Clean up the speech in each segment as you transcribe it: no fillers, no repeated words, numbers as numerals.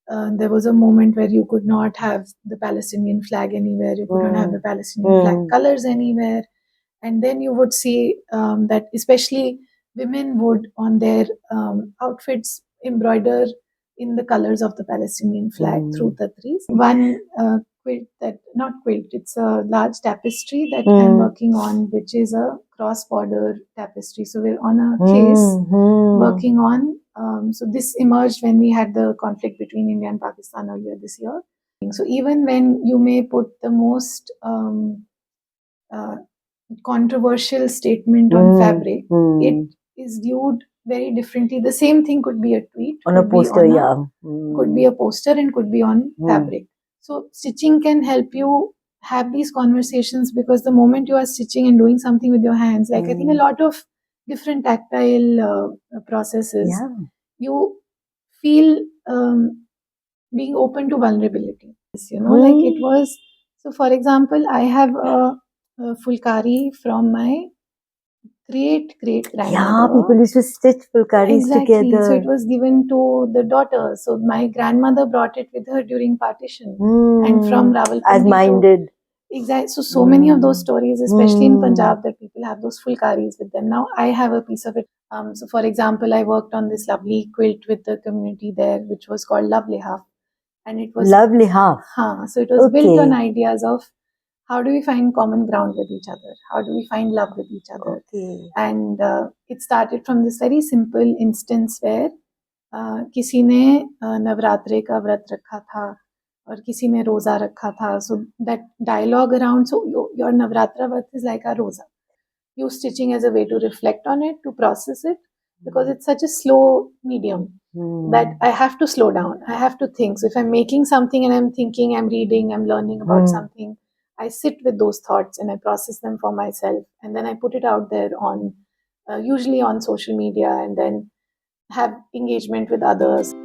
there was a moment where you could not have the Palestinian flag anywhere, you could not have the Palestinian flag colors anywhere. And then you would see that especially women would on their outfits embroider in the colors of the Palestinian flag through tatris. One not quilt, it's a large tapestry that I'm working on, which is a cross-border tapestry. So we're on a case working on. So this emerged when we had the conflict between India and Pakistan earlier this year. So even when you may put the most controversial statement on fabric, it is viewed very differently. The same thing could be a tweet, on a poster, could be a poster, and could be on fabric. So stitching can help you have these conversations, because the moment you are stitching and doing something with your hands, like I think a lot of different tactile processes, you feel being open to vulnerability. Like it was. So, for example, I have a fulkari from my great grandmother. Yeah, people used to stitch fulkaris together. So it was given to the daughter. So my grandmother brought it with her during partition, and from Rawalpindi as mine did. Exactly. So many of those stories, especially in Punjab, that people have those fulkaris with them. Now I have a piece of it. So for example, I worked on this lovely quilt with the community there, which was called Love Lihaf. And it was Love Lihaf. So it was built on ideas of how do we find common ground with each other? How do we find love with each other? And it started from this very simple instance where किसी ने नवरात्रे का व्रत रखा था और किसी ने रोजा रखा था. So that dialogue around, so your Navratra vrat is like a rosa. You stitching as a way to reflect on it, to process it, because it's such a slow medium that I have to slow down. I have to think. So if I'm making something and I'm thinking, I'm reading, I'm learning about something, I sit with those thoughts and I process them for myself, and then I put it out there on usually on social media, and then have engagement with others.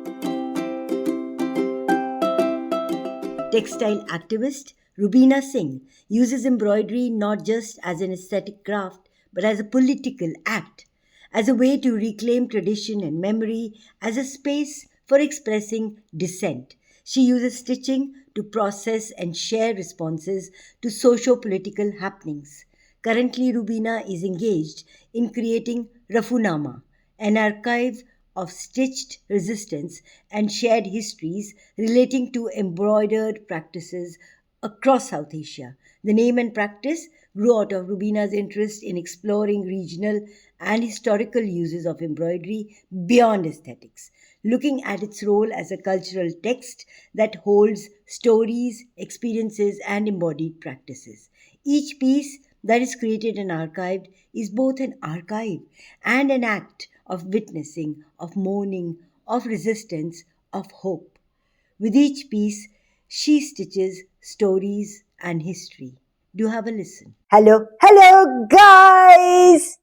Textile activist Rubina Singh uses embroidery not just as an aesthetic craft, but as a political act, as a way to reclaim tradition and memory, as a space for expressing dissent. She uses stitching to process and share responses to socio-political happenings. Currently, Rubina is engaged in creating Rafunaama, an archive of stitched resistance and shared histories relating to embroidered practices across South Asia. The name and practice grew out of Rubina's interest in exploring regional and historical uses of embroidery beyond aesthetics, looking at its role as a cultural text that holds stories, experiences, and embodied practices. Each piece that is created and archived is both an archive and an act of witnessing, of mourning, of resistance, of hope. With each piece, she stitches stories and history. Do have a listen. Hello, guys!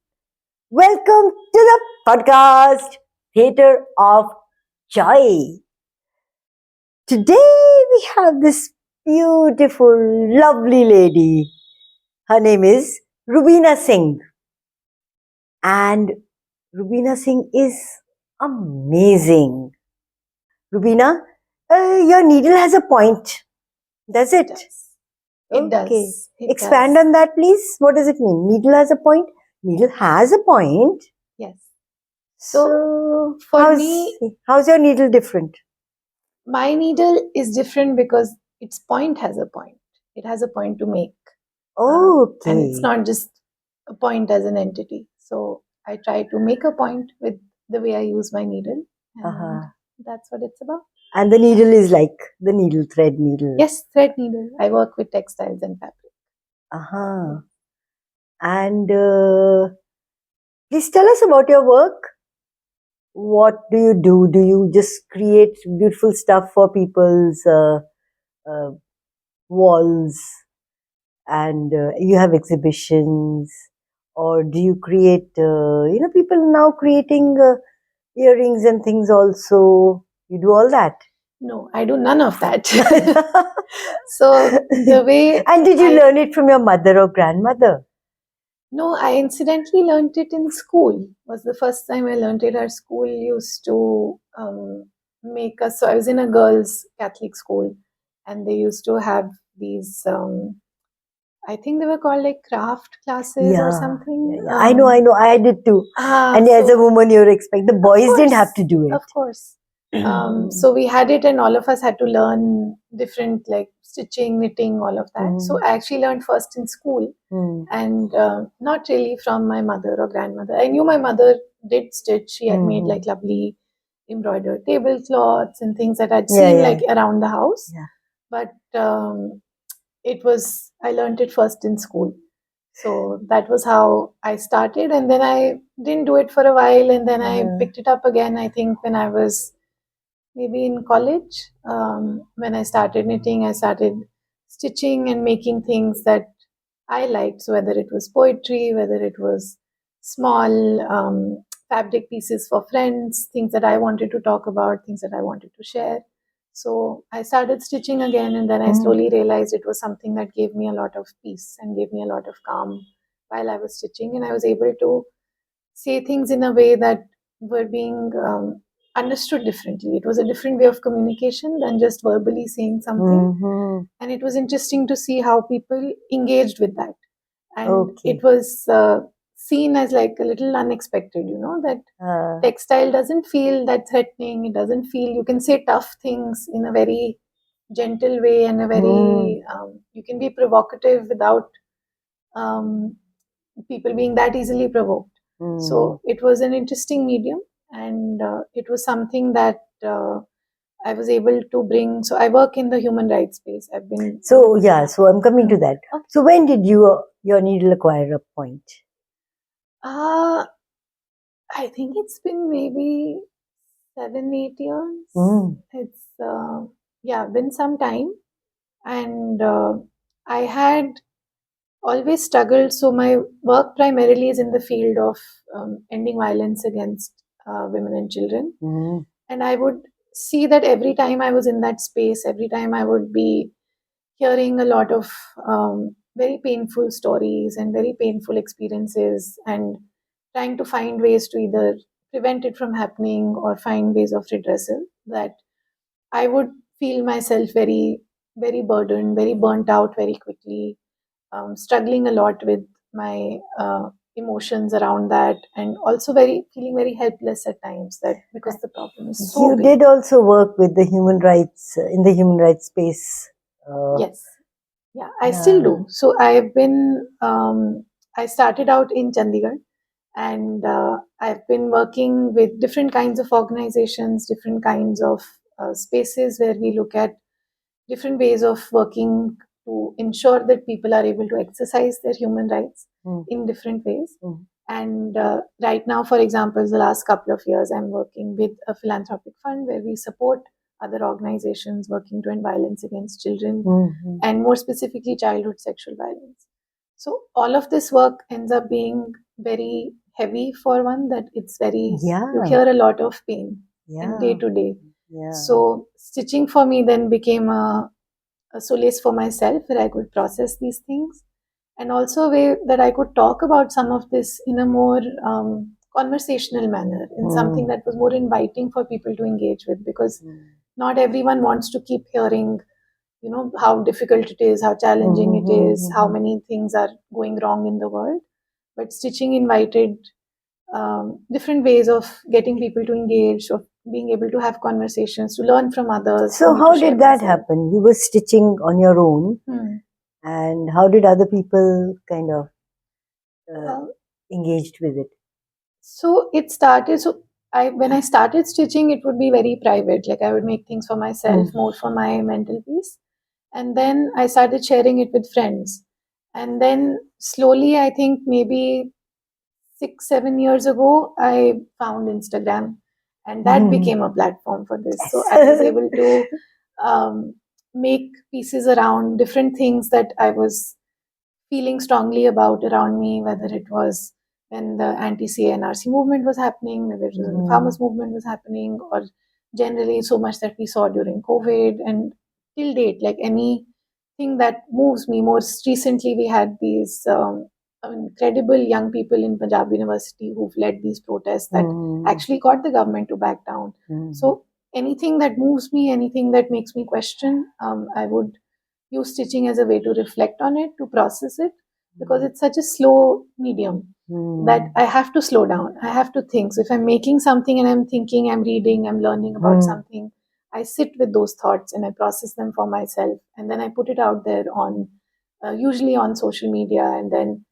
Welcome to the podcast, Theatre of Joy. Today we have this beautiful, lovely lady. Her name is Rubina Singh. And Rubina Singh is amazing. Rubina, your needle has a point. Does it? It does. Expand on that, please. What does it mean? Needle has a point? Needle has a point. Yes. So for me, how's your needle different? My needle is different because its point has a point. It has a point to make. Okay. And it's not just a point as an entity. So I try to make a point with the way I use my needle. And that's what it's about. And the needle is like the needle, thread needle. Yes, thread needle. I work with textiles and fabric. And please tell us about your work. What do you do? Do you just create beautiful stuff for people's walls, and you have exhibitions, or do you create? People now creating earrings and things also. You do all that? No, I do none of that. So the way. And did you learn it from your mother or grandmother? No, I incidentally learned it in school. It was the first time I learned it. Our school used to make us. So I was in a girls' Catholic school, and they used to have these. I think they were called like craft classes or something. I know. I did too. And as a woman, you're expected. The boys didn't have to do it. Of course. So we had it, and all of us had to learn different, like stitching, knitting, all of that. So I actually learned first in school, and not really from my mother or grandmother. I knew my mother did stitch. She had made like lovely embroidered tablecloths and things that I'd seen like around the house. But I learned it first in school. So that was how I started, and then I didn't do it for a while, and then I picked it up again, I think when I was maybe in college. When I started knitting, I started stitching and making things that I liked. So whether it was poetry, whether it was small fabric pieces for friends, things that I wanted to talk about, things that I wanted to share. So I started stitching again, and then I slowly realized it was something that gave me a lot of peace and gave me a lot of calm while I was stitching, and I was able to say things in a way that were being understood differently. It was a different way of communication than just verbally saying something. And it was interesting to see how people engaged with that. And it was seen as like a little unexpected, that textile doesn't feel that threatening. It doesn't feel, you can say tough things in a very gentle way and a very, you can be provocative without people being that easily provoked. So it was an interesting medium, and it was something that I was able to bring. So I work in the human rights space. I've been. So I'm coming to that. Okay. So when did your needle acquire a point? I think it's been maybe 7-8 years. It's been some time, and I had always struggled. So my work primarily is in the field of ending violence against women and children. And I would see that every time I was in that space, every time I would be hearing a lot of very painful stories and very painful experiences, and trying to find ways to either prevent it from happening or find ways of redressal, that I would feel myself very, very burdened, very burnt out very quickly, struggling a lot with my emotions around that, and also feeling very helpless at times, that because the problem is so big. You did also work with the human rights in the human rights space. Yes, I still do. So I've been I started out in Chandigarh, and I've been working with different kinds of organizations, different kinds of spaces where we look at different ways of working to ensure that people are able to exercise their human rights in different ways. And right now, for example, the last couple of years, I'm working with a philanthropic fund where we support other organizations working to end violence against children, and more specifically, childhood sexual violence. So all of this work ends up being very heavy for one, that it's very, you hear a lot of pain in day to day. So stitching for me then became a solace for myself, where I could process these things, and also a way that I could talk about some of this in a more conversational manner, in something that was more inviting for people to engage with, because not everyone wants to keep hearing, how difficult it is, how challenging it is, how many things are going wrong in the world. But stitching invited different ways of getting people to engage, of being able to have conversations, to learn from others. So how did that happen? You were stitching on your own, and how did other people kind of engaged with it? So it started. So when I started stitching, it would be very private. Like I would make things for myself, more for my mental peace. And then I started sharing it with friends. And then slowly, I think maybe 6-7 years ago, I found Instagram, and that became a platform for this. So I was able to make pieces around different things that I was feeling strongly about around me, whether it was when the anti-CNRC movement was happening, whether it was when the farmers movement was happening, or generally so much that we saw during COVID, and till date, like anything that moves me. Most recently, we had these incredible young people in Punjab University who've led these protests that actually got the government to back down. So anything that moves me, anything that makes me question, I would use stitching as a way to reflect on it, to process it, because it's such a slow medium that I have to slow down. I have to think. So if I'm making something and I'm thinking, I'm reading, I'm learning about something, I sit with those thoughts and I process them for myself, and then I put it out there on, usually on social media, and then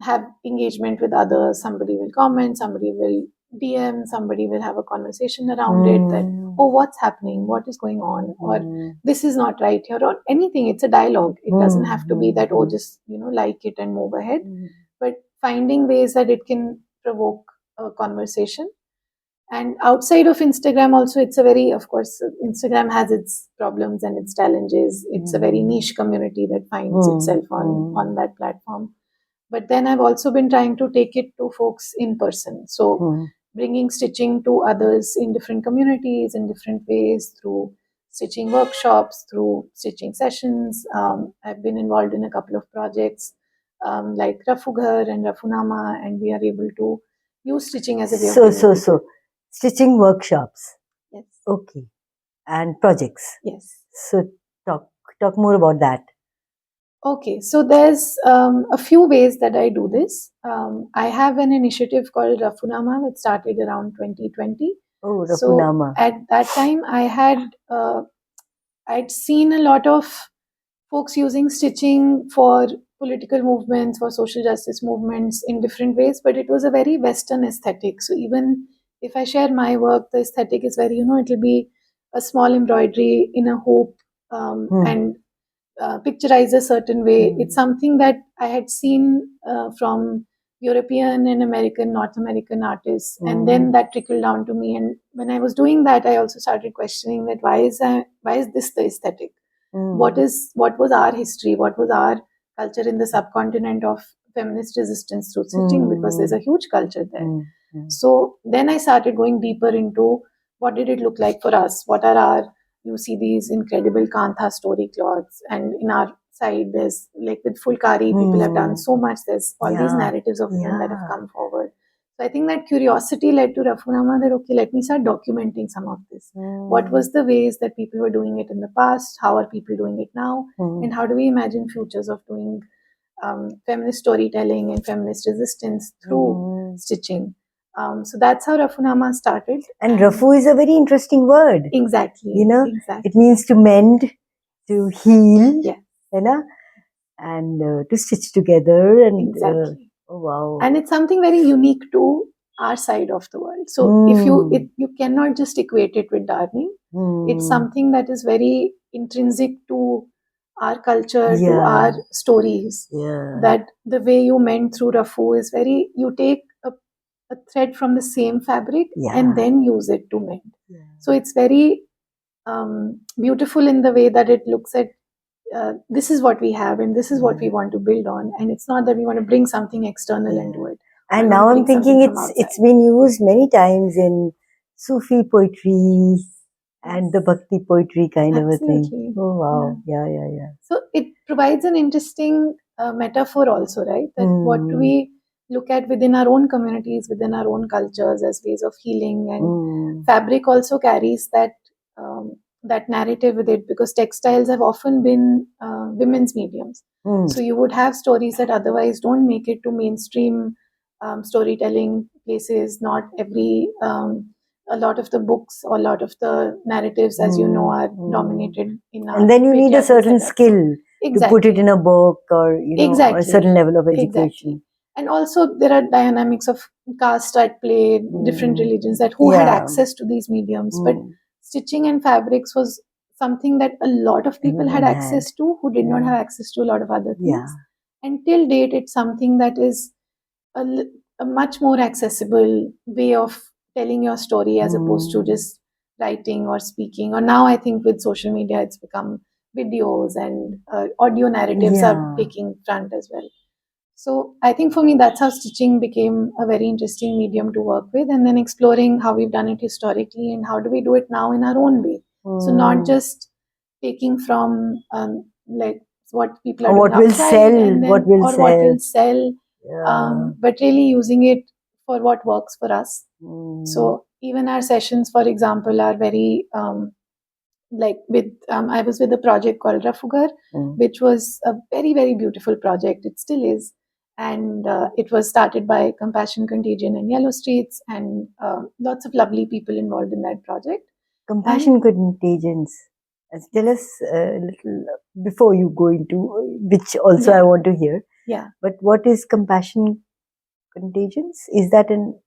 have engagement with others. Somebody will comment, somebody will DM, somebody will have a conversation around it, that, oh, what's happening, what is going on, or this is not right here, or anything. It's a dialogue. It doesn't have to be that, oh, just like it and move ahead, but finding ways that it can provoke a conversation. And outside of Instagram also, it's a very, of course, Instagram has its problems and its challenges. It's a very niche community that finds itself on that platform. But then I've also been trying to take it to folks in person. So bringing stitching to others in different communities in different ways, through stitching workshops, through stitching sessions. I've been involved in a couple of projects like Rafughar and Rafunaama, and we are able to use stitching as a way of bringing people. Stitching workshops. Yes. Okay. And projects. Yes. So talk more about that. Okay, so there's a few ways that I do this. I have an initiative called Rafunaama, which started around 2020. Oh, Rafunaama. So at that time, I'd seen a lot of folks using stitching for political movements, for social justice movements in different ways, but it was a very Western aesthetic. So even if I share my work, the aesthetic is very, it'll be a small embroidery in a hoop, and picturized a certain way. It's something that I had seen from European and American, North American artists, and then that trickled down to me. And when I was doing that, I also started questioning that why is this the aesthetic? What was our history? What was our culture in the subcontinent of feminist resistance through stitching? Because there's a huge culture there. So then I started going deeper into what did it look like for us? What are our, you see these incredible Kantha story cloths, and in our side there's like with Fulkari, people have done so much. There's all these narratives of women that have come forward. So I think that curiosity led to Rafunaama that, okay, let me start documenting some of this. What was the ways that people were doing it in the past? How are people doing it now? And how do we imagine futures of doing feminist storytelling and feminist resistance through stitching? So that's how Rafunaama started. And Rafu is a very interesting word. Exactly. It means to mend, to heal, and to stitch together. And exactly. Oh wow! And it's something very unique to our side of the world. So if you cannot just equate it with darning. It's something that is very intrinsic to our culture, to our stories. That the way you mend through Rafu is very, you take a thread from the same fabric and then use it to mend. So it's very beautiful in the way that it looks at this is what we have and this is what we want to build on, and it's not that we want to bring something external and do it. And now I'm thinking it's been used many times in Sufi poetry and the Bhakti poetry kind of a thing. Oh wow! Yeah. So it provides an interesting metaphor also, right? That what do we look at within our own communities, within our own cultures as ways of healing, and fabric also carries that that narrative with it, because textiles have often been women's mediums. So you would have stories that otherwise don't make it to mainstream storytelling places. Not every a lot of the books or a lot of the narratives, as you know, are dominated in our. And then you need a certain skill to put it in a book, or or a certain level of education. And also there are dynamics of caste at play, different religions, that who had access to these mediums. But stitching and fabrics was something that a lot of people had access to who did not have access to a lot of other things. And till date, it's something that is a much more accessible way of telling your story as opposed to just writing or speaking. Or now I think with social media, it's become videos and audio narratives are taking front as well. So I think for me, that's how stitching became a very interesting medium to work with, and then exploring how we've done it historically and how do we do it now in our own way. So not just taking from like what people are doing what will sell, what will sell, but really using it for what works for us. So even our sessions, for example, are very like with I was with a project called Rafugar, which was a very, very beautiful project. It still is. And it was started by Compassion Contagion and Yellow Streets, and lots of lovely people involved in that project. Compassion Contagions. Tell us a little before you go into which also I want to hear. Yeah. But what is Compassion Contagions? Is that an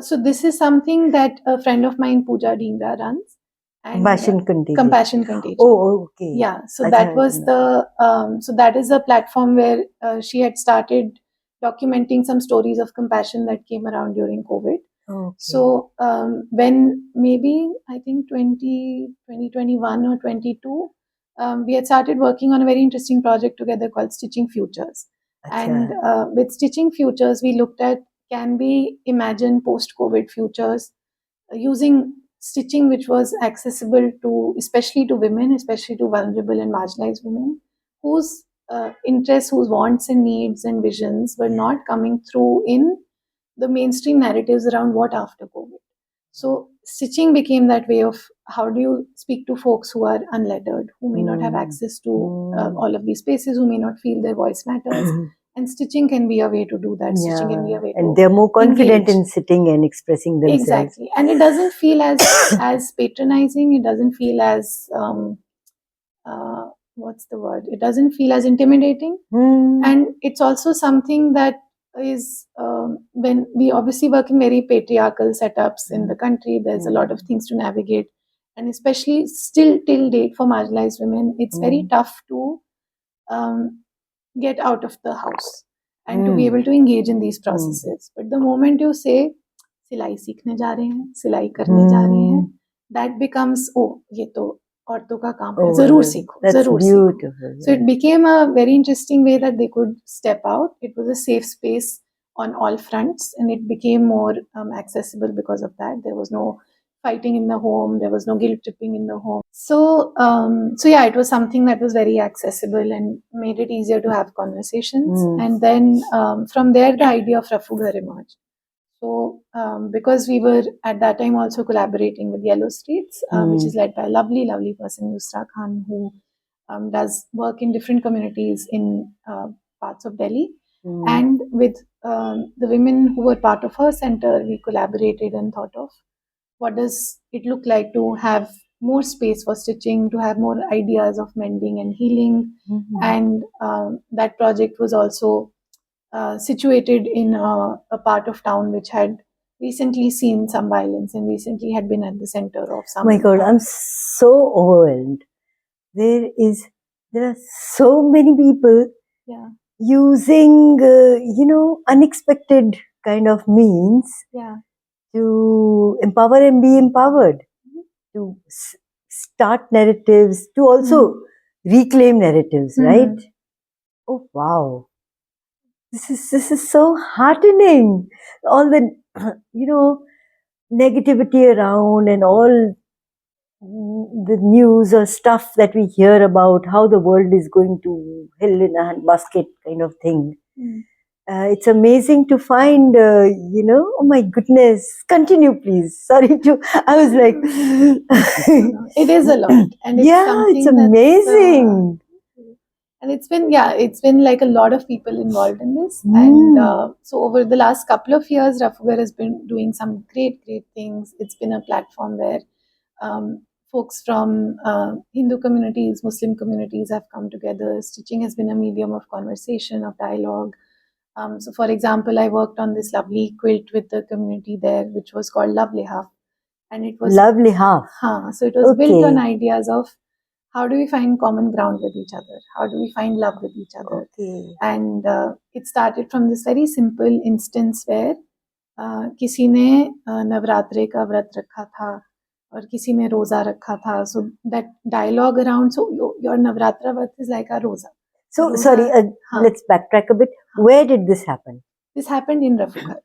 so this is something that a friend of mine, Pooja Dhingra, runs. And Compassion Contagion. Compassion Contagion. Oh, okay. Yeah. So that was the so that is a platform where she had started documenting some stories of compassion that came around during COVID. Okay. So when maybe I think 2021 or 22, we had started working on a very interesting project together called Stitching Futures. And with Stitching Futures, we looked at, can we imagine post-COVID futures using stitching which was accessible to, especially to women, especially to vulnerable and marginalized women, whose interests, whose wants and needs and visions were not coming through in the mainstream narratives around what after COVID. So stitching became that way of how do you speak to folks who are unlettered, who may not have access to all of these spaces, who may not feel their voice matters. And stitching can be a way to do that. Stitching can be a way and they're more confident engage. In sitting and expressing themselves. Exactly. And it doesn't feel as patronizing. It doesn't feel as what's the word? It doesn't feel as intimidating. And it's also something that is when we obviously work in very patriarchal setups in the country, there's a lot of things to navigate, and especially still till date for marginalized women, it's very tough to get out of the house and to be able to engage in these processes. But the moment you say सिलाई सीखने जा रहे हैं, सिलाई करने जा रहे हैं, that becomes, oh, ये तो औरतों का काम है, जरूर सीखो, जरूर सीखो. So it became a very interesting way that they could step out. It was a safe space on all fronts, and it became more accessible because of that. There was no fighting in the home, there was no guilt tripping in the home. So yeah, it was something that was very accessible and made it easier to have conversations. And then from there, the idea of Rafugar emerged. So, because we were at that time also collaborating with Yellow Streets, which is led by a lovely, lovely person, Yusra Khan, who does work in different communities in parts of Delhi. And with the women who were part of her center, we collaborated and thought of what does it look like to have more space for stitching, to have more ideas of mending and healing. And that project was also situated in a part of town which had recently seen some violence and recently had been at the center of some. Oh my God, I'm so overwhelmed. There are so many people using, unexpected kind of means to empower and be empowered, to start narratives, to also reclaim narratives, right? Oh, wow. This is so heartening. All the negativity around and all the news or stuff that we hear about how the world is going to hell in a handbasket kind of thing. It's amazing to find, oh my goodness. Continue, please. Sorry I was like... It is a lot. And it's amazing. And it's been like a lot of people involved in this. And so over the last couple of years, Rafugar has been doing some great, great things. It's been a platform where folks from Hindu communities, Muslim communities have come together. Stitching has been a medium of conversation, of dialogue. So for example, I worked on this lovely quilt with the community there, which was called Lovely Half. And it was... Lovely Half. So it was built on ideas of how do we find common ground with each other? How do we find love with each other? And it started from this very simple instance where किसी ने नवरात्रे का व्रत रखा था और किसी ने रोजा रखा था. So that dialogue around, so your Navratra vrat is like a rosa. So sorry, let's backtrack a bit. Where did this happen? This happened in Rafugar.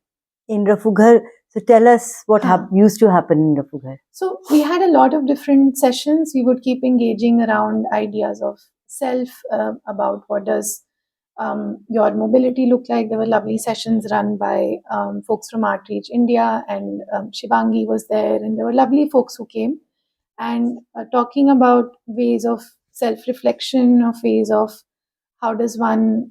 In Rafugar. So tell us what used to happen in Rafugar. So we had a lot of different sessions. We would keep engaging around ideas of self, about what does your mobility look like? There were lovely sessions run by folks from Outreach India, and Shivangi was there, and there were lovely folks who came and talking about ways of self-reflection, of ways of how does one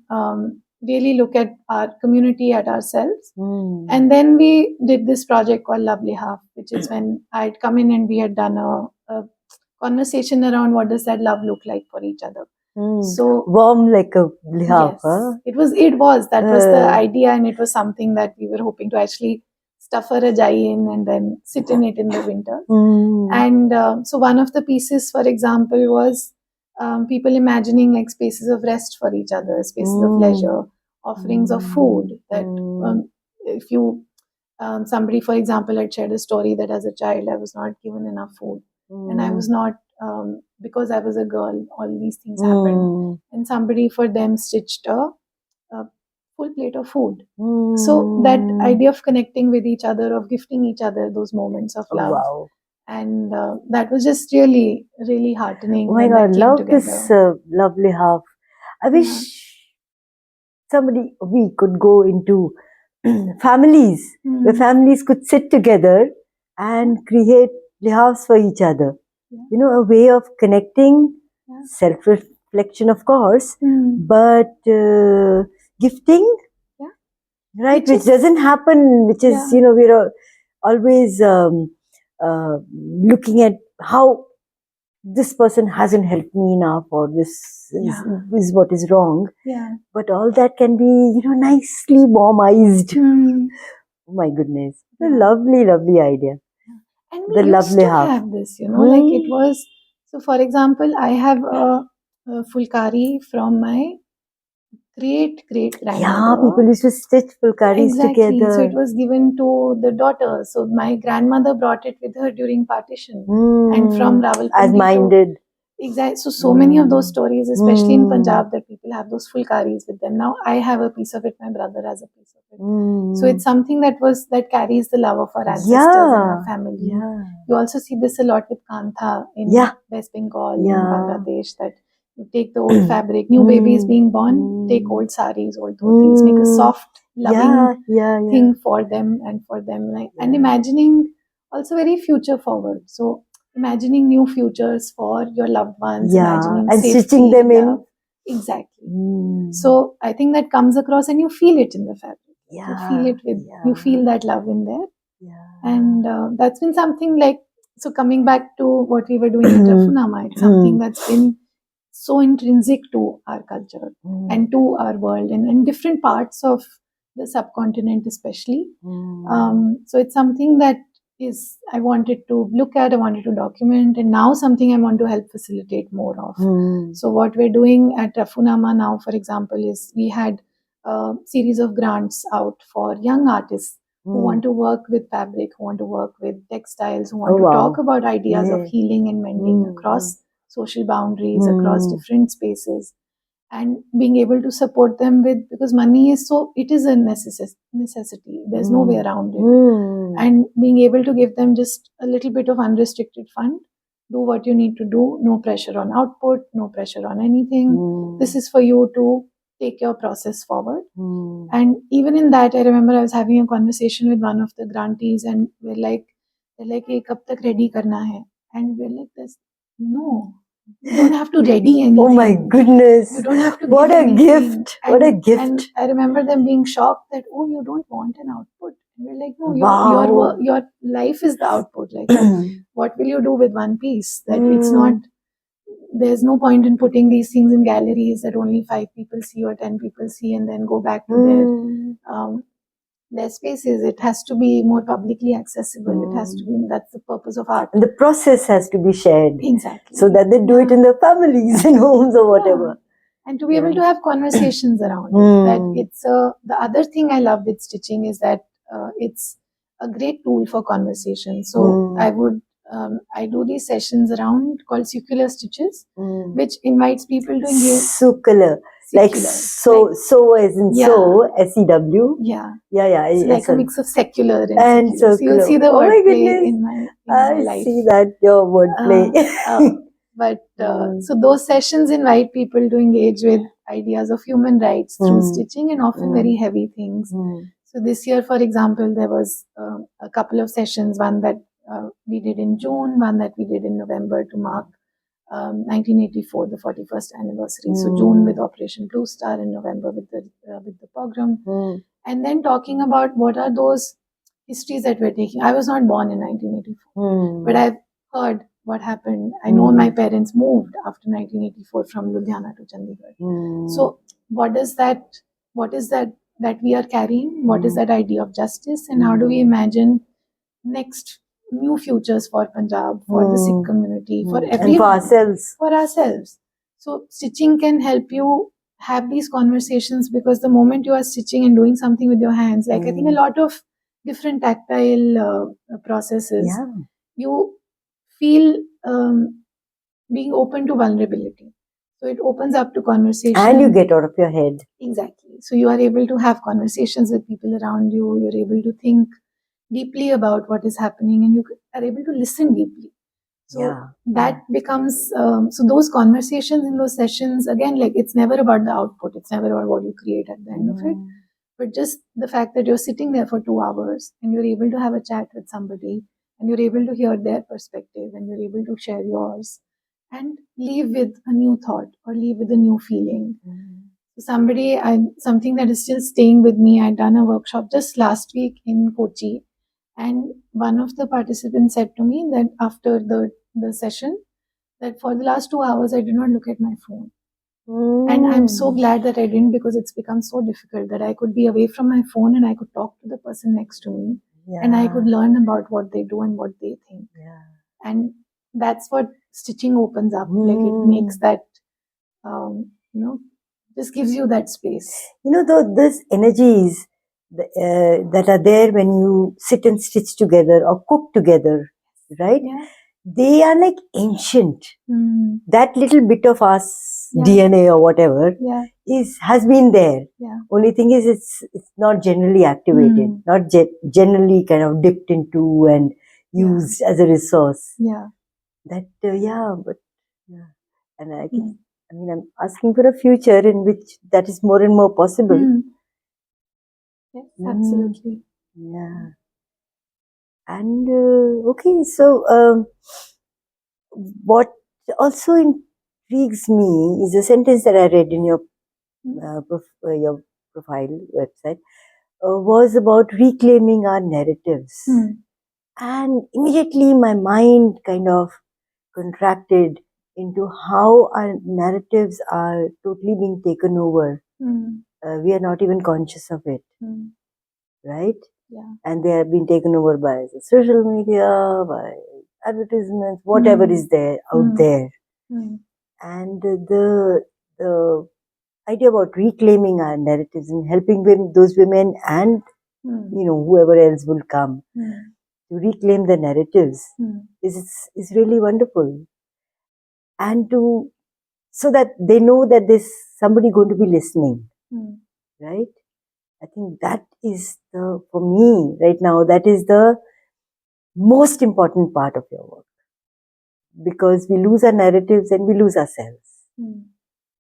really look at our community, at ourselves. And then we did this project called Lovely Half, which is when I'd come in and we had done a conversation around what does that love look like for each other. So warm like a half. yes, Huh? it was that was the idea, and it was something that we were hoping to actually stuff a rajai in and then sit in it in the winter. And so one of the pieces, for example, was people imagining like spaces of rest for each other, spaces of leisure, offerings of food. That if you somebody, for example, had shared a story that as a child I was not given enough food, and I was not because I was a girl. All these things happened, and somebody for them stitched a full plate of food. So that idea of connecting with each other, of gifting each other those moments of love. Wow. And that was just really, really heartening. Oh my God, love this Lovely Half. I wish we could go into families, where families could sit together and create halves for each other. You know, a way of connecting, self-reflection, of course, but gifting, right, which doesn't happen, which is, you know, we're always looking at how this person hasn't helped me enough, or this is what is wrong. But all that can be, you know, nicely warmized. Oh my goodness. A lovely, lovely idea. And we used to have this, you know, like it was, so for example, I have a fulkari from my great grandmother. Yeah, people used to stitch fulkaris together. So it was given to the daughter. So my grandmother brought it with her during partition, and from Rawalpindi. As minded. Exactly. So many of those stories, especially in Punjab, that people have those fulkaris with them. Now I have a piece of it. My brother has a piece of it. So it's something that carries the love of our ancestors and our family. You also see this a lot with Kantha in West Bengal, in Bangladesh, that you take the old fabric, new babies being born, take old saris, old dhotis, make a soft, loving thing for them and for them. And imagining also very future forward. So imagining new futures for your loved ones, imagining and safety, stitching them in. Exactly. So I think that comes across, and you feel it in the fabric. You feel it you feel that love in there. And that's been something like, so coming back to what we were doing at Rafunaama, it's something that's been so intrinsic to our culture and to our world, and in different parts of the subcontinent especially. So it's something that I wanted to look at, I wanted to document, and now something I want to help facilitate more of. So what we're doing at Rafunaama now, for example, is we had a series of grants out for young artists who want to work with fabric, who want to work with textiles, who want to talk about ideas of healing and mending across social boundaries, across different spaces, and being able to support them with, because money is it is a necessity. There's no way around it. And being able to give them just a little bit of unrestricted fund, do what you need to do, no pressure on output, no pressure on anything. This is for you to take your process forward. And even in that, I remember I was having a conversation with one of the grantees, and they're like, "Ye kab tak ready karna hai?" And we're like, "This, no. You don't have to ready anything. Oh my goodness. You don't have to what give a anything." gift. What a gift. And I remember them being shocked that, "Oh, you don't want an output." And we're like, "No, your life is the output. Like, what will you do with one piece? That it's not, there's no point in putting these things in galleries that only 5 people see or 10 people see and then go back to their spaces. It has to be more publicly accessible. It has to be, that's the purpose of art. And the process has to be shared. Exactly. So that they do it in their families, in homes or whatever. And to be able to have conversations around it. That it's the other thing I love with stitching is that it's a great tool for conversation. So I do these sessions around called secular stitches, which invites people to engage. Secular. Like so as in S-E-W. Yeah. It's like a mix of secular and secular. So you'll see the wordplay in my life. I see that, your wordplay. But so those sessions invite people to engage with ideas of human rights through stitching and often very heavy things. So this year, for example, there was a couple of sessions, one that we did in June, one that we did in November to mark 1984, the 41st anniversary. So June with Operation Blue Star and November with the pogrom. And then talking about what are those histories that we're taking. I was not born in 1984, but I've heard what happened. I know my parents moved after 1984 from Ludhiana to Chandigarh. So what is that we are carrying? What is that idea of justice? And how do we imagine next new futures for Punjab, for the Sikh community, for everyone, and for ourselves? So stitching can help you have these conversations, because the moment you are stitching and doing something with your hands, like I think a lot of different tactile processes, you feel being open to vulnerability. So it opens up to conversation. And you get out of your head. Exactly. So you are able to have conversations with people around you. You're able to think deeply about what is happening, and you are able to listen deeply. So that becomes, so those conversations in those sessions, again, like it's never about the output. It's never about what you create at the end of it. But just the fact that you're sitting there for 2 hours and you're able to have a chat with somebody and you're able to hear their perspective and you're able to share yours and leave with a new thought or leave with a new feeling. Something that is still staying with me, I'd done a workshop just last week in Kochi, and one of the participants said to me that after the session, that for the last 2 hours I did not look at my phone. And I'm so glad that I didn't, because it's become so difficult that I could be away from my phone and I could talk to the person next to me and I could learn about what they do and what they think. And that's what stitching opens up. Like it makes that, just gives you that space. Those energies that are there when you sit and stitch together or cook together, right? They are like ancient. That little bit of us DNA or whatever has been there. Only thing is it's not generally activated, not generally kind of dipped into and used as a resource. And I think, I'm asking for a future in which that is more and more possible. Yes, absolutely. And okay, so what also intrigues me is a sentence that I read in your profile website was about reclaiming our narratives. And immediately my mind kind of contracted into how our narratives are totally being taken over. We are not even conscious of it, right? And they have been taken over by the social media, by advertisements, whatever is there out there. And the idea about reclaiming our narratives and helping those women and whoever else will come to reclaim the narratives is really wonderful. And so that they know that there's somebody going to be listening, right? I think that is for me right now, that is the most important part of your work. Because we lose our narratives and we lose ourselves.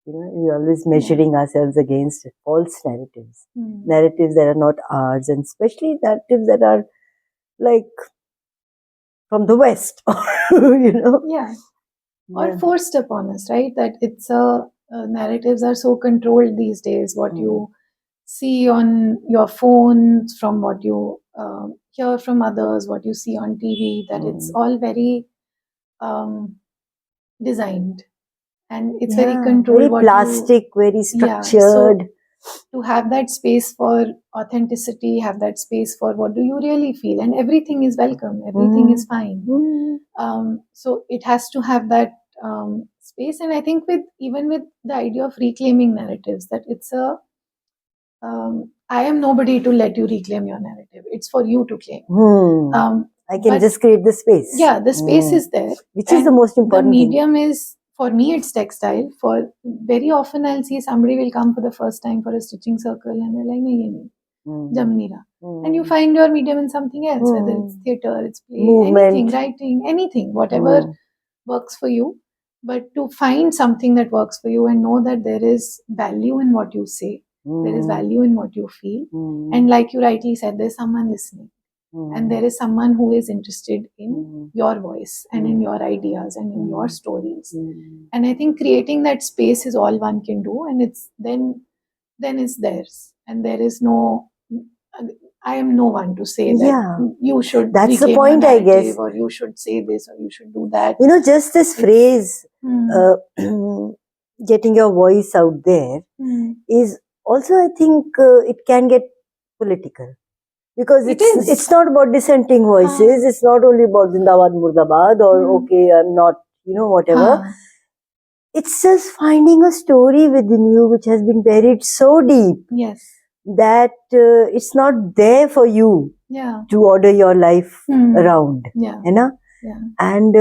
We're always measuring ourselves against false narratives. Narratives that are not ours, and especially narratives that are like from the West, or forced upon us, right? That it's narratives are so controlled these days. What you see on your phone, from what you hear from others, what you see on TV, that it's all very designed and it's very controlled. Very plastic, very structured. So to have that space for authenticity, have that space for what do you really feel, and everything is welcome, everything is fine. So it has to have that space. And I think even with the idea of reclaiming narratives, that it's I am nobody to let you reclaim your narrative. It's for you to claim. I can just create the space. Yeah, the space is there. Which is the most important thing. The medium is, for me, it's textile. For very often I'll see somebody will come for the first time for a stitching circle and they're like, nahi, Jamnira. And you find your medium in something else, whether it's theatre, it's play, anything, writing, anything, whatever works for you. but to find something that works for you and know that there is value in what you say, there is value in what you feel, and like you rightly said, there's someone listening, and there is someone who is interested in your voice and in your ideas and in your stories. And I think creating that space is all one can do, and it's then it's theirs, and there is no, I am no one to say that you should that's the reclaim point, your I guess, narrative, or you should say this, or you should do that. Just this phrase, getting your voice out there, is also, I think, it can get political, because it's not about dissenting voices. It's not only about Zindabad Murdabad or okay, I'm not, whatever. It's just finding a story within you which has been buried so deep, that it's not there for you to order your life around. And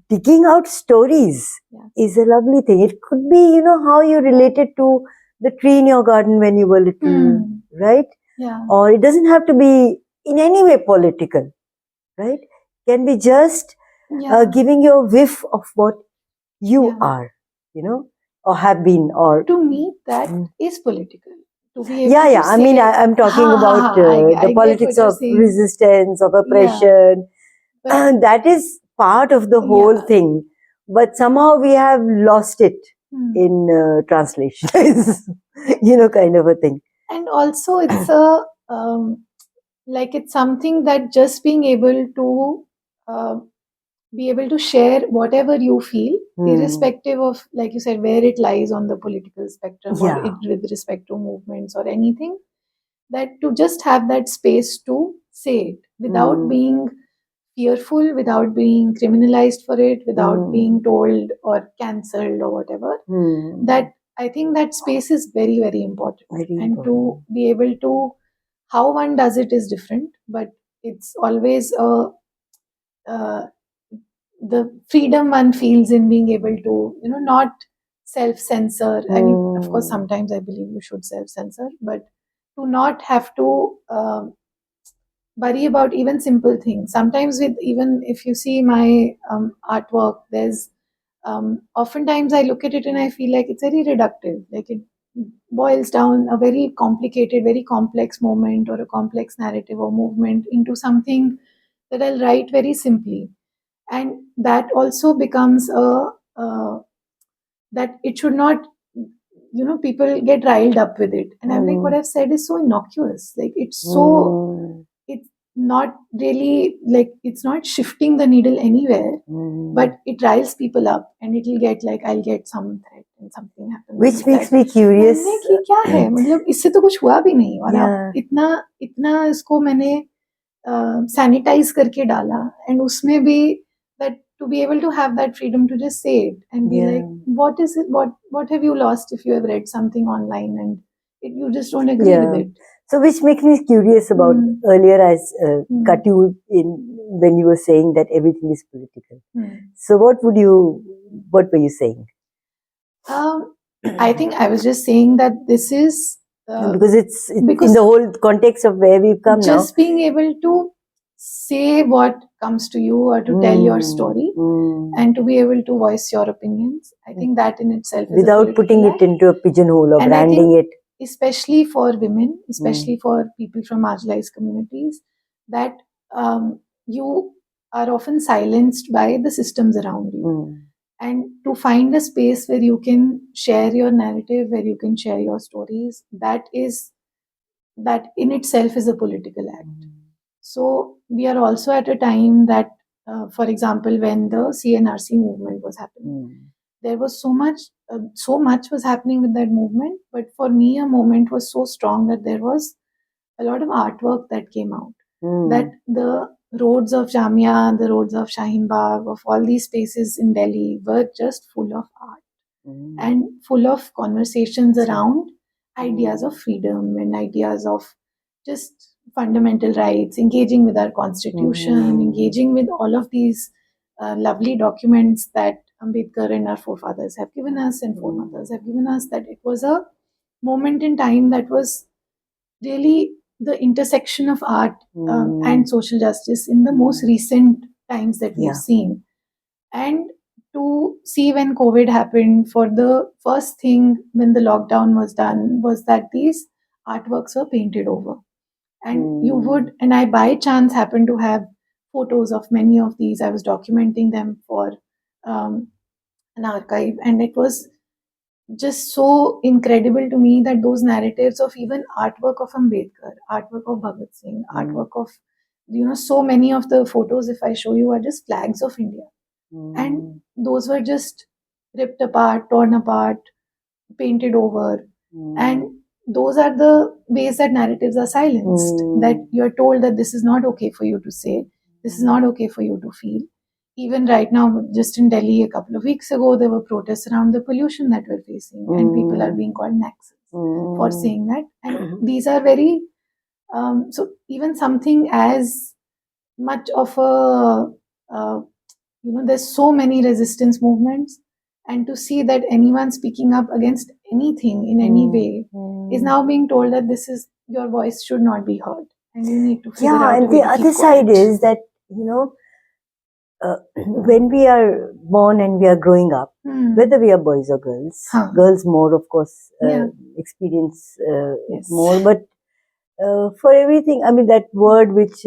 digging out stories is a lovely thing. It could be, how you related to the tree in your garden when you were little, right? Or it doesn't have to be in any way political, right? It can be just giving you a whiff of what you are, or have been, or to me that is political. To be able yeah. To I say, mean, I'm talking about the politics of resistance, of oppression. That is part of the whole thing, but somehow we have lost it in translation, kind of a thing. And also, it's a like it's something that just being able to be able to share whatever you feel, irrespective of, like you said, where it lies on the political spectrum, or with respect to movements or anything, that to just have that space to say it without being fearful, without being criminalized for it, without being told or cancelled or whatever. That I think that space is very, very important. And to be able to, how one does it is different, but it's always the freedom one feels in being able to, not self-censor. I mean, of course, sometimes I believe you should self-censor, but to not have to worry about even simple things. Sometimes, with even if you see my artwork, there's oftentimes I look at it and I feel like it's very reductive. Like it boils down a very complicated, very complex moment or a complex narrative or movement into something that I'll write very simply. And that also becomes that it should not, people get riled up with it. And I'm like, what I've said is so innocuous. Like it's so, it's not really, like it's not shifting the needle anywhere, but it riles people up, and it'll get like, I'll get some threat and something happens. Which makes me curious. कि क्या है, मतलब इससे तो कुछ हुआ भी नहीं, और आप इतना इसको मैंने सैनिटाइज करके डाला, एंड उसमें भी that to be able to have that freedom to just say it and be like, what is it, what have you lost if you have read something online and you just don't agree with it. So which makes me curious about earlier I cut you in when you were saying that everything is political. So what were you saying? I think I was just saying that this is because it's in the whole context of where we've come just now. Being able to say what comes to you, or to tell your story, and to be able to voice your opinions. I think that in itself is without putting it into a pigeonhole or and branding it. Especially for women, especially for people from marginalized communities, that you are often silenced by the systems around you. And to find a space where you can share your narrative, where you can share your stories, that in itself is a political act. So we are also at a time that, for example, when the CNRC movement was happening, there was so much was happening with that movement. But for me, a moment was so strong that there was a lot of artwork that came out. That the roads of Jamia, the roads of Shaheen Bagh, of all these spaces in Delhi were just full of art and full of conversations around ideas of freedom and ideas of just fundamental rights, engaging with our constitution, engaging with all of these lovely documents that Ambedkar and our forefathers have given us and foremothers have given us. That it was a moment in time that was really the intersection of art and social justice in the most recent times that we've seen. And to see when COVID happened, for the first thing when the lockdown was done, was that these artworks were painted over. And you would, and I by chance happened to have photos of many of these. I was documenting them for um, an archive, and it was just so incredible to me that those narratives of even artwork of Ambedkar, artwork of Bhagat Singh, artwork of, so many of the photos, if I show you, are just flags of India. And those were just ripped apart, torn apart, painted over. And those are the ways that narratives are silenced, that you're told that this is not okay for you to say, this is not okay for you to feel. Even right now, just in Delhi a couple of weeks ago, there were protests around the pollution that we're facing, and people are being called naxals for saying that. And these are very, so even something as much of a, there's so many resistance movements, and to see that anyone speaking up against anything in any way is now being told that this is, your voice should not be heard, and you need to figure out and a way the to other keep side quiet. is that, when we are born and we are growing up, whether we are boys or girls, girls more, of course, experience it more, but for everything, I mean, that word which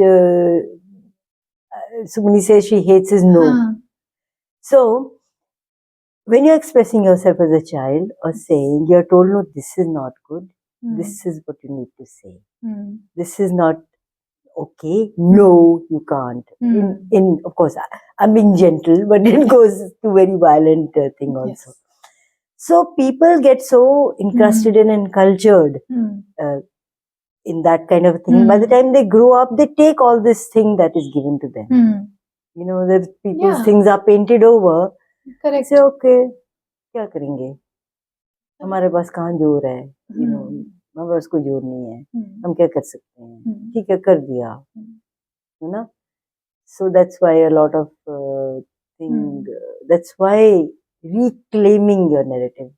Sumini says she hates is no. So, when you're expressing yourself as a child or saying, you're told, no, this is not good, this is what you need to say. This is not okay, no, you can't. In of course, I'm being gentle, but it goes to very violent thing also. Yes. So people get so incrusted in and cultured in that kind of thing. By the time they grow up, they take all this thing that is given to them. The people's things are painted over. Correct. Say, okay, क्या करेंगे? हमारे पास कहाँ जोर है? हमारे पास कोई जोर नहीं है. हम क्या कर सकते हैं? ठीक है, कर दिया. है ना? So that's why a lot of that's why reclaiming your narrative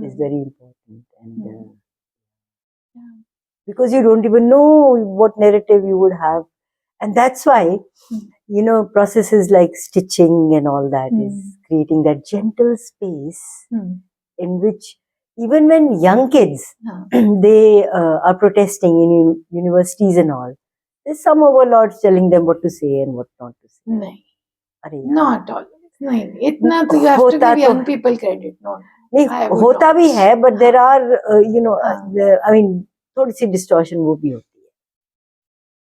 is very important, and because you don't even know what narrative you would have, and that's why processes like stitching and all that is creating that gentle space in which even when young kids they are protesting in universities and all, there's some overlords telling them what to say and what not to say. नहीं, not always. नहीं, इतना तो you have to give young people credit. No, नहीं होता भी है, but there are I mean थोड़ी सी distortion वो भी होती है.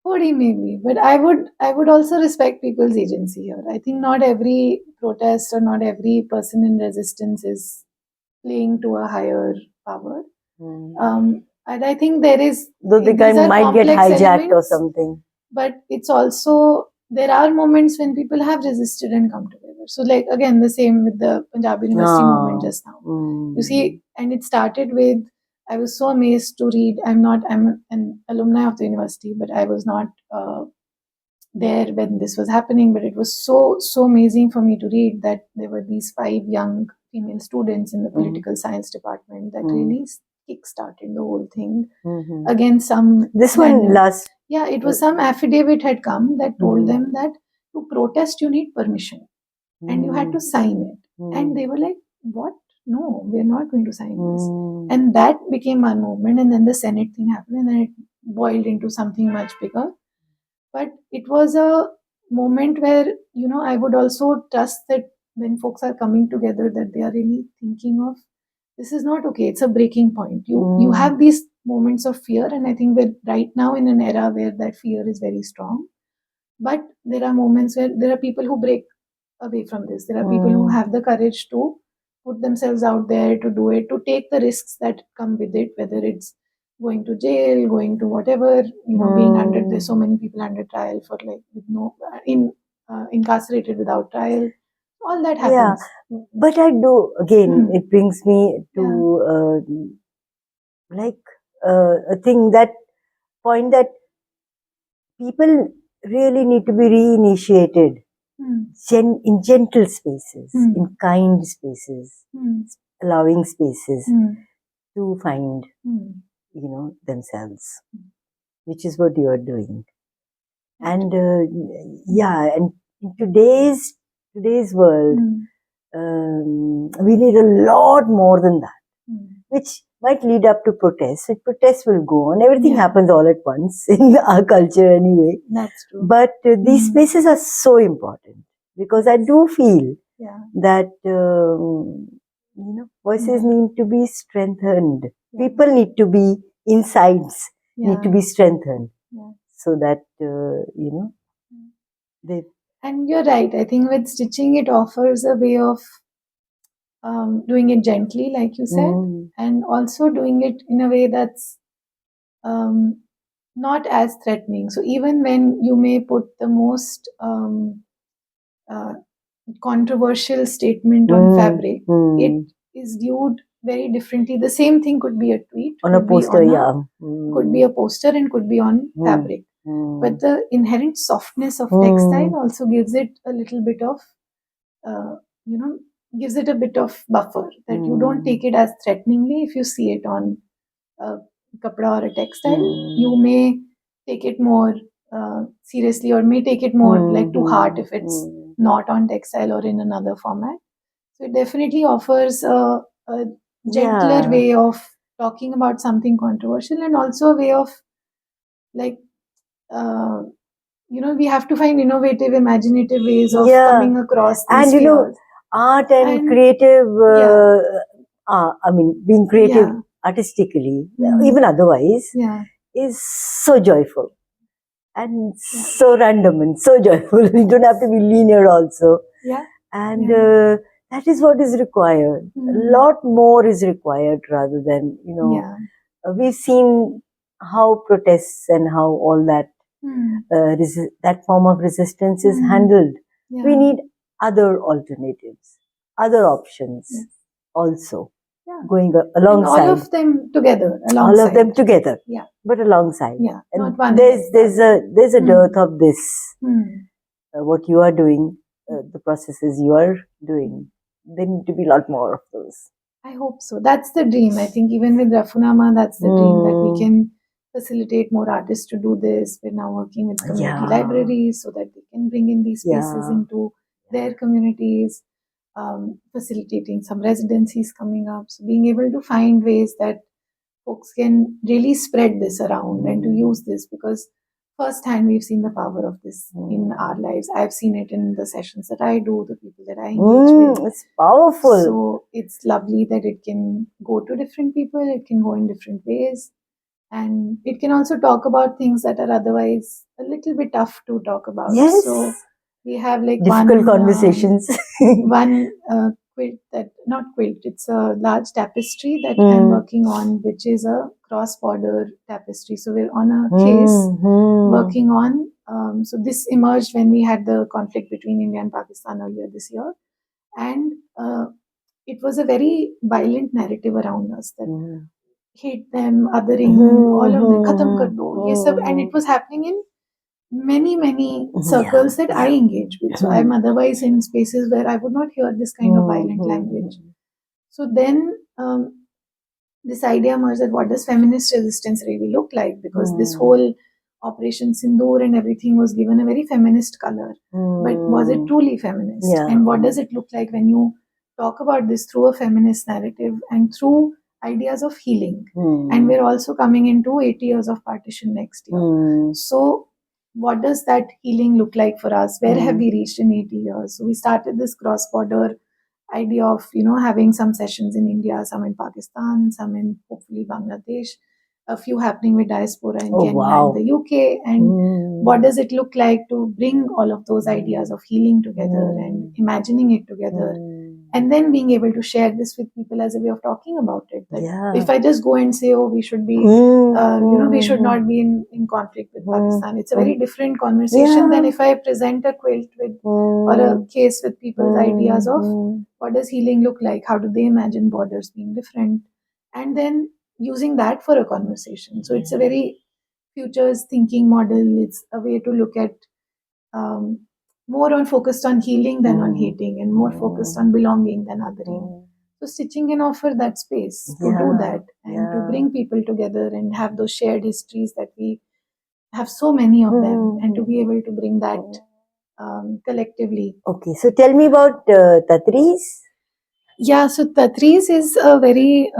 Thodi maybe, but I would also respect people's agency here. I think not every protest or not every person in resistance is playing to a higher power. And I think there is, though they might get hijacked or something. But it's also, there are moments when people have resisted and come together. So like again, the same with the Punjab University movement just now. You see, and it started with, I was so amazed to read. I'm an alumni of the university, but I was not there when this was happening. But it was so amazing for me to read that there were these 5 young female students in the political science department that really kick-started the whole thing against some. This one last. Yeah, it was some affidavit had come that told them that to protest you need permission, and you had to sign it. And they were like, "What? No, we're not going to sign this." And that became our movement. And then the Senate thing happened, and then it boiled into something much bigger. But it was a moment where, I would also trust that when folks are coming together, that they are really thinking of, this is not okay. It's a breaking point. You have these moments of fear, and I think we're right now in an era where that fear is very strong. But there are moments where there are people who break away from this. There are people who have the courage to put themselves out there, to do it, to take the risks that come with it, whether it's going to jail, going to whatever, being under, there's so many people under trial for like with no incarcerated without trial. All that happens. Yeah, but I do again. It brings me to a thing, that point that people really need to be reinitiated in gentle spaces, in kind spaces, allowing spaces to find themselves, which is what you are doing. And and in today's world, we need a lot more than that, which might lead up to protests. So protests will go on. Everything happens all at once in our culture anyway. That's true. But these spaces are so important because I do feel that voices need to be strengthened. People need to be insides need to be strengthened so that they. And you're right. I think with stitching, it offers a way of doing it gently, like you said, and also doing it in a way that's not as threatening. So even when you may put the most controversial statement on fabric, it is viewed very differently. The same thing could be a tweet, on a poster, could be a poster and could be on fabric. But the inherent softness of textile also gives it a little bit of, gives it a bit of buffer that you don't take it as threateningly. If you see it on a kapda or a textile, you may take it more seriously or may take it more like to heart if it's not on textile or in another format. So it definitely offers a gentler way of talking about something controversial and also a way of like we have to find innovative, imaginative ways of coming across these and art and creative being creative artistically, even otherwise, is so joyful and so random and so joyful. You don't have to be linear also. And that is what is required. A lot more is required rather than, we've seen how protests and how all that that form of resistance is handled. We need other alternatives, other options also going alongside. All of them together. All of them together. But alongside. And not one there's a dearth of this. What you are doing, the processes you are doing, there need to be a lot more of those. I hope so. That's the dream. I think even with Rafunaama, that's the dream that we can facilitate more artists to do this. We're now working with community libraries so that they can bring in these spaces into their communities, facilitating some residencies coming up. So being able to find ways that folks can really spread this around and to use this because firsthand we've seen the power of this in our lives. I've seen it in the sessions that I do, the people that I engage with. It's powerful. So it's lovely that it can go to different people, it can go in different ways, and it can also talk about things that are otherwise a little bit tough to talk about. So we have like difficult conversations. One quilt it's a large tapestry that I'm working on, which is a cross-border tapestry. So we're on a case working on, so this emerged when we had the conflict between India and Pakistan earlier this year. And it was a very violent narrative around us that hate them, othering, all of them, khatam kar do, ye sab, and it was happening in many circles that I engage with. So I'm otherwise in spaces where I would not hear this kind of violent language. So then this idea emerged that what does feminist resistance really look like? Because this whole Operation Sindoor and everything was given a very feminist color. But was it truly feminist? And what does it look like when you talk about this through a feminist narrative and through ideas of healing? And we're also coming into 80 years of partition next year. So what does that healing look like for us? Where have we reached in 80 years? So we started this cross-border idea of, having some sessions in India, some in Pakistan, some in hopefully Bangladesh, a few happening with diaspora in Kenya and the UK. And what does it look like to bring all of those ideas of healing together and imagining it together? And then being able to share this with people as a way of talking about it. That if I just go and say, we should be, we should not be in conflict with Pakistan, it's a very different conversation than if I present a quilt with or a case with people's ideas of what does healing look like? How do they imagine borders being different? And then using that for a conversation. So it's a very futures thinking model. It's a way to look at more on focused on healing than on hating and more focused on belonging than othering. So stitching can offer that space to do that and to bring people together and have those shared histories that we have so many of them and to be able to bring that collectively. Okay, so tell me about Tatris. Yeah, so Tatris is a very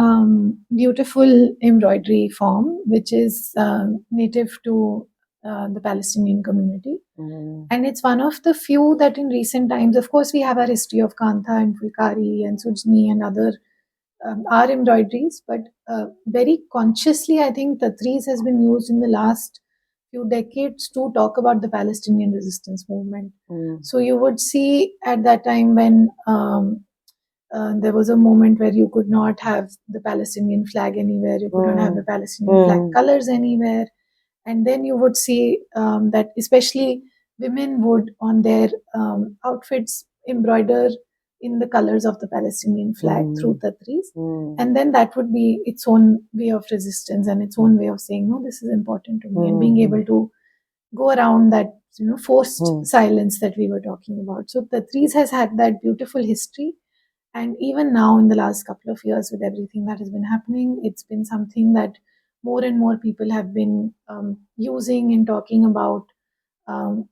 beautiful embroidery form, which is native to the Palestinian community. And it's one of the few that in recent times, of course, we have our history of Kantha and Fulkari and Sujni and other are embroideries, but very consciously, I think Tatris has been used in the last few decades to talk about the Palestinian resistance movement. So you would see at that time when there was a moment where you could not have the Palestinian flag anywhere, you could not have the Palestinian flag colors anywhere. And then you would see that especially women would on their outfits embroider in the colors of the Palestinian flag through Tatris. And then that would be its own way of resistance and its own way of saying, no, this is important to me, and being able to go around that forced silence that we were talking about. So Tatris has had that beautiful history. And even now, in the last couple of years, with everything that has been happening, it's been something that more and more people have been using and talking about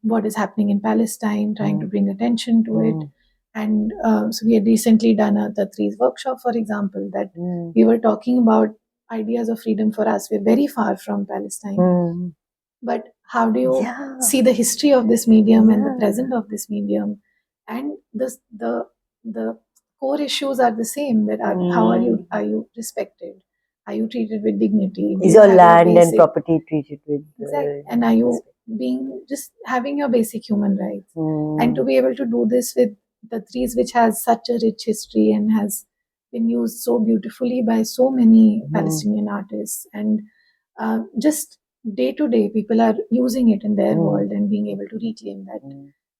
what is happening in Palestine, trying to bring attention to it. And so we had recently done a Tatris workshop, for example, that we were talking about ideas of freedom for us. We're very far from Palestine. But how do you see the history of this medium and the present of this medium? And the core issues are the same. That how are you respected? Are you treated with dignity? Is your land and property treated with exactly? And are you being just having your basic human rights? And to be able to do this with the trees, which has such a rich history and has been used so beautifully by so many Palestinian artists, and just day to day, people are using it in their world and being able to reclaim that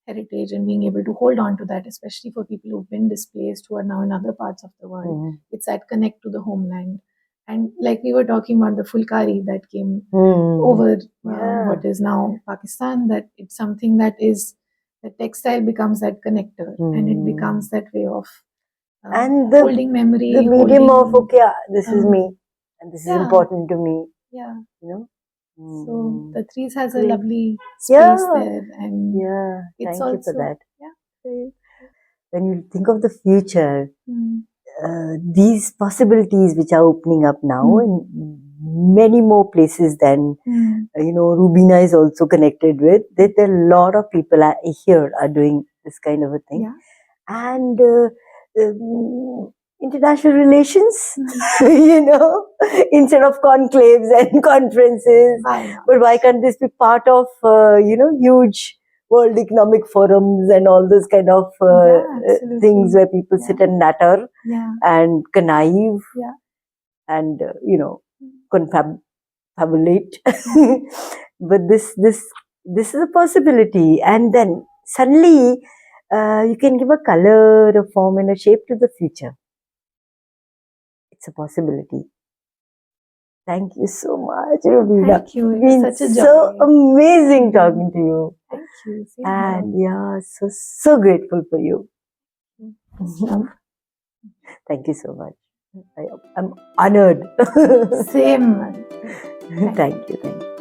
heritage and being able to hold on to that, especially for people who've been displaced, who are now in other parts of the world. It's that connect to the homeland. And like we were talking about the Fulkari that came over what is now Pakistan, that it's something that is, the textile becomes that connector and it becomes that way of and holding memory. The medium of, okay, this is me and this is important to me. Yeah. You know? So the trees has a lovely space there, and it's thank also, you for that. When you think of the future, these possibilities which are opening up now in many more places than Rubina is also connected with. There are a lot of people here are doing this kind of a thing, and international relations, instead of conclaves and conferences. But why can't this be part of huge World Economic Forums and all those kind of things where people sit and natter and connive and confabulate. But this is a possibility, and then suddenly you can give a color, a form, and a shape to the future. It's a possibility. Thank you so much, Rubina. Thank you. It's been such a joy. So amazing talking to you. Thank you. And so grateful for you. Thank you so much. I'm honored. Same. Thank you.